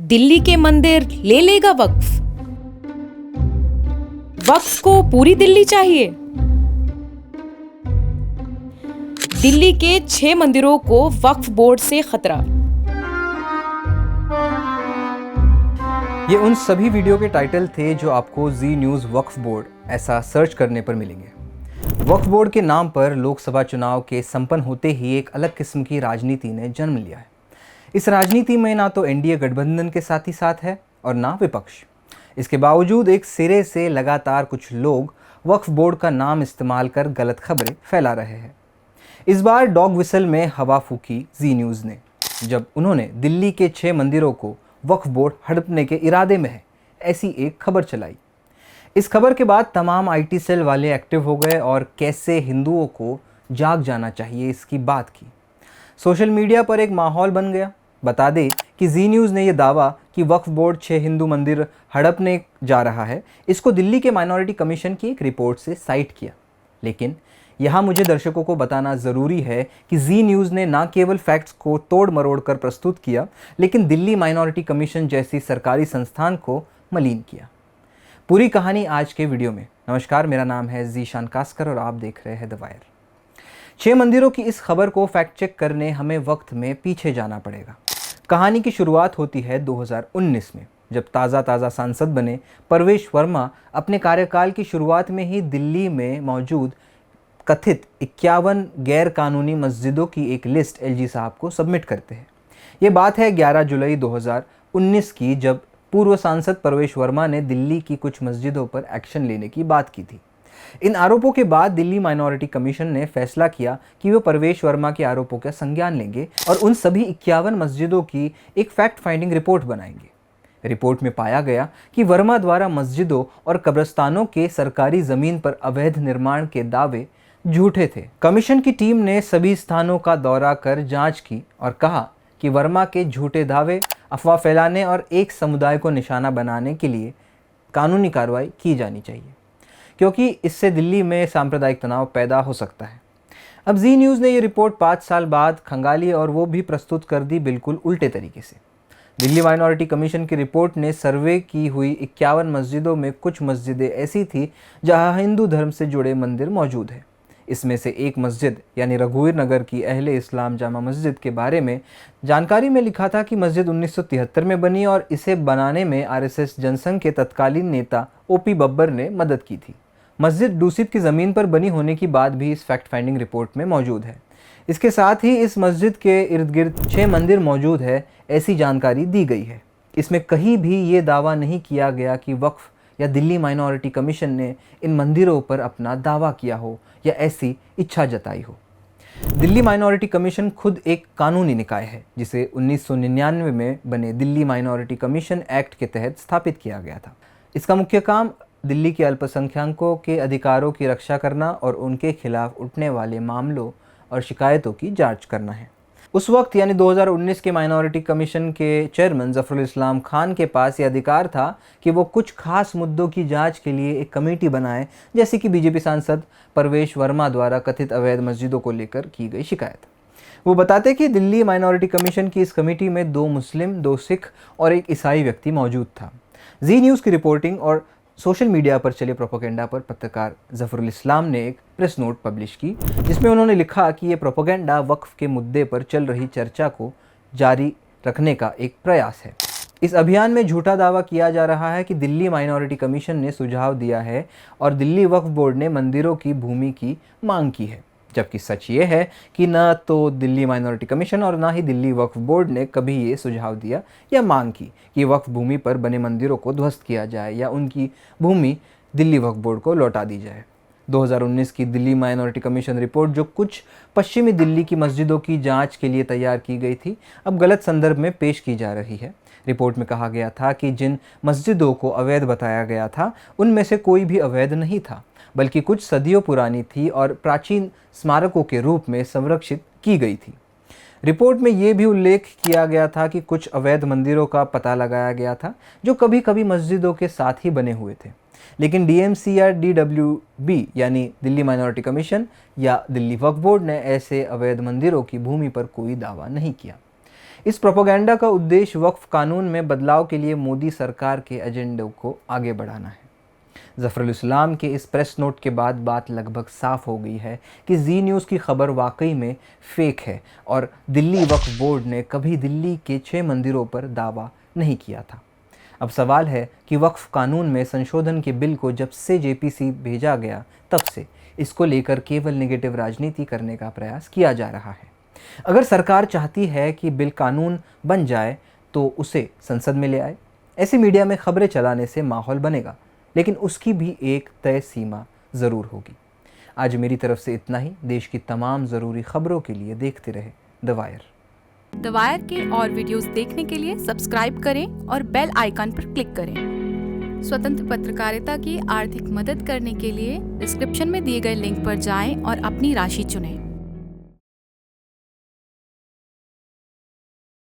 दिल्ली के मंदिर ले लेगा वक्फ। वक्फ को पूरी दिल्ली चाहिए। दिल्ली के 6 मंदिरों को वक्फ बोर्ड से खतरा। ये उन सभी वीडियो के टाइटल थे जो आपको जी न्यूज़ वक्फ बोर्ड ऐसा सर्च करने पर मिलेंगे। वक्फ बोर्ड के नाम पर लोकसभा चुनाव के संपन्न होते ही एक अलग किस्म की राजनीति ने जन्म लिया है। इस राजनीति में ना तो एनडीए गठबंधन के साथ ही साथ है और ना विपक्ष। इसके बावजूद एक सिरे से लगातार कुछ लोग वक्फ बोर्ड का नाम इस्तेमाल कर गलत खबरें फैला रहे हैं। इस बार डॉग विसल में हवा फूकी जी न्यूज़ ने, जब उन्होंने दिल्ली के 6 मंदिरों को वक्फ बोर्ड हड़पने के इरादे में है ऐसी एक खबर चलाई। इस खबर के बाद तमाम आईटी सेल वाले एक्टिव हो गए और कैसे हिंदुओं को जाग जाना चाहिए इसकी बात की। सोशल मीडिया पर एक माहौल बन गया। बता दें कि जी न्यूज़ ने यह दावा कि वक्फ बोर्ड 6 हिंदू मंदिर हड़पने जा रहा है, इसको दिल्ली के माइनॉरिटी कमीशन की एक रिपोर्ट से साइट किया। लेकिन यहाँ मुझे दर्शकों को बताना ज़रूरी है कि जी न्यूज़ ने न केवल फैक्ट्स को तोड़ मरोड़ कर प्रस्तुत किया, लेकिन दिल्ली माइनॉरिटी कमीशन जैसी सरकारी संस्थान को मलिन किया। पूरी कहानी आज के वीडियो में। नमस्कार, मेरा नाम है ज़ीशान कास्कर और आप देख रहे हैं द वायर। 6 मंदिरों की इस खबर को फैक्ट चेक करने हमें वक्त में पीछे जाना पड़ेगा। कहानी की शुरुआत होती है 2019 में, जब ताज़ा सांसद बने परवेश वर्मा अपने कार्यकाल की शुरुआत में ही दिल्ली में मौजूद कथित 51 गैर कानूनी मस्जिदों की एक लिस्ट एलजी साहब को सबमिट करते हैं। ये बात है 11 जुलाई 2019 की, जब पूर्व सांसद परवेश वर्मा ने दिल्ली की कुछ मस्जिदों पर एक्शन लेने की बात की थी। इन आरोपों के बाद दिल्ली माइनॉरिटी कमीशन ने फैसला किया कि वो परवेश वर्मा के आरोपों का संज्ञान लेंगे और उन सभी 51 मस्जिदों की एक फैक्ट फाइंडिंग रिपोर्ट बनाएंगे। रिपोर्ट में पाया गया कि वर्मा द्वारा मस्जिदों और कब्रिस्तानों के सरकारी ज़मीन पर अवैध निर्माण के दावे झूठे थे। कमीशन की टीम ने सभी स्थानों का दौरा कर जांच की और कहा कि वर्मा के झूठे दावे, अफवाह फैलाने और एक समुदाय को निशाना बनाने के लिए कानूनी कार्रवाई की जानी चाहिए, क्योंकि इससे दिल्ली में सांप्रदायिक तनाव पैदा हो सकता है। अब जी न्यूज़ ने ये रिपोर्ट 5 साल बाद खंगाली और वो भी प्रस्तुत कर दी बिल्कुल उल्टे तरीके से। दिल्ली माइनॉरिटी कमीशन की रिपोर्ट ने सर्वे की हुई 51 मस्जिदों में कुछ मस्जिदें ऐसी थी जहां हिंदू धर्म से जुड़े मंदिर मौजूद हैं। इसमें से एक मस्जिद यानी रघुवीर नगर की अहले इस्लाम जामा मस्जिद के बारे में जानकारी में लिखा था कि मस्जिद 1973 में बनी और इसे बनाने में आरएसएस जनसंघ के तत्कालीन नेता ओपी बब्बर ने मदद की थी। मस्जिद डूसिब की ज़मीन पर बनी होने की बात भी इस फैक्ट फाइंडिंग रिपोर्ट में मौजूद है। इसके साथ ही इस मस्जिद के इर्द गिर्द 6 मंदिर मौजूद है ऐसी जानकारी दी गई है। इसमें कहीं भी ये दावा नहीं किया गया कि वक्फ या दिल्ली माइनॉरिटी कमीशन ने इन मंदिरों पर अपना दावा किया हो या ऐसी इच्छा जताई हो। दिल्ली माइनॉरिटी कमीशन खुद एक कानूनी निकाय है, जिसे 1999 में बने दिल्ली माइनॉरिटी कमीशन एक्ट के तहत स्थापित किया गया था। इसका मुख्य काम दिल्ली के अल्पसंख्यकों के अधिकारों की रक्षा करना और उनके खिलाफ उठने वाले मामलों और शिकायतों की जांच करना है। उस वक्त यानी 2019 के माइनॉरिटी कमीशन के चेयरमैन ज़फरुल इस्लाम खान के पास ये अधिकार था कि वो कुछ खास मुद्दों की जांच के लिए एक कमेटी बनाए, जैसे कि बीजेपी सांसद परवेश वर्मा द्वारा कथित अवैध मस्जिदों को लेकर की गई शिकायत। वो बताते कि दिल्ली माइनॉरिटी कमीशन की इस कमेटी में 2 मुस्लिम, 2 सिख और एक ईसाई व्यक्ति मौजूद था। जी न्यूज़ की रिपोर्टिंग और सोशल मीडिया पर चले प्रोपेगेंडा पर पत्रकार ज़फरुल इस्लाम ने एक प्रेस नोट पब्लिश की, जिसमें उन्होंने लिखा कि ये प्रोपेगेंडा वक्फ के मुद्दे पर चल रही चर्चा को जारी रखने का एक प्रयास है। इस अभियान में झूठा दावा किया जा रहा है कि दिल्ली माइनॉरिटी कमीशन ने सुझाव दिया है और दिल्ली वक्फ बोर्ड ने मंदिरों की भूमि की मांग की है, जबकि सच ये है कि न तो दिल्ली माइनॉरिटी कमीशन और ना ही दिल्ली वक्फ बोर्ड ने कभी ये सुझाव दिया या मांग की कि वक्फ भूमि पर बने मंदिरों को ध्वस्त किया जाए या उनकी भूमि दिल्ली वक्फ बोर्ड को लौटा दी जाए। 2019 की दिल्ली माइनॉरिटी कमीशन रिपोर्ट, जो कुछ पश्चिमी दिल्ली की मस्जिदों की जांच के लिए तैयार की गई थी, अब गलत संदर्भ में पेश की जा रही है। रिपोर्ट में कहा गया था कि जिन मस्जिदों को अवैध बताया गया था, उनमें से कोई भी अवैध नहीं था, बल्कि कुछ सदियों पुरानी थी और प्राचीन स्मारकों के रूप में संरक्षित की गई थी। रिपोर्ट में ये भी उल्लेख किया गया था कि कुछ अवैध मंदिरों का पता लगाया गया था, जो कभी कभी मस्जिदों के साथ ही बने हुए थे, लेकिन डीएमसी या डीडब्ल्यूबी यानी दिल्ली माइनॉरिटी कमीशन या दिल्ली वक्फ बोर्ड ने ऐसे अवैध मंदिरों की भूमि पर कोई दावा नहीं किया। इस प्रोपेगेंडा का उद्देश्य वक्फ कानून में बदलाव के लिए मोदी सरकार के एजेंडे को आगे बढ़ाना है। ज़फ़रुल इस्लाम के इस प्रेस नोट के बाद बात लगभग साफ हो गई है कि जी न्यूज़ की खबर वाकई में फेक है और दिल्ली वक्फ बोर्ड ने कभी दिल्ली के 6 मंदिरों पर दावा नहीं किया था। अब सवाल है कि वक्फ कानून में संशोधन के बिल को जब से जेपीसी भेजा गया तब से इसको लेकर केवल नेगेटिव राजनीति करने का प्रयास किया जा रहा है। अगर सरकार चाहती है कि बिल कानून बन जाए तो उसे संसद में ले आए। ऐसी मीडिया में खबरें चलाने से माहौल बनेगा, लेकिन उसकी भी एक तय सीमा ज़रूर होगी। आज मेरी तरफ से इतना ही। देश की तमाम ज़रूरी खबरों के लिए देखते रहे द वायर। द वायर के और वीडियोस देखने के लिए सब्सक्राइब करें और बेल आइकन पर क्लिक करें। स्वतंत्र पत्रकारिता की आर्थिक मदद करने के लिए डिस्क्रिप्शन में दिए गए लिंक पर जाएं और अपनी राशि चुनें।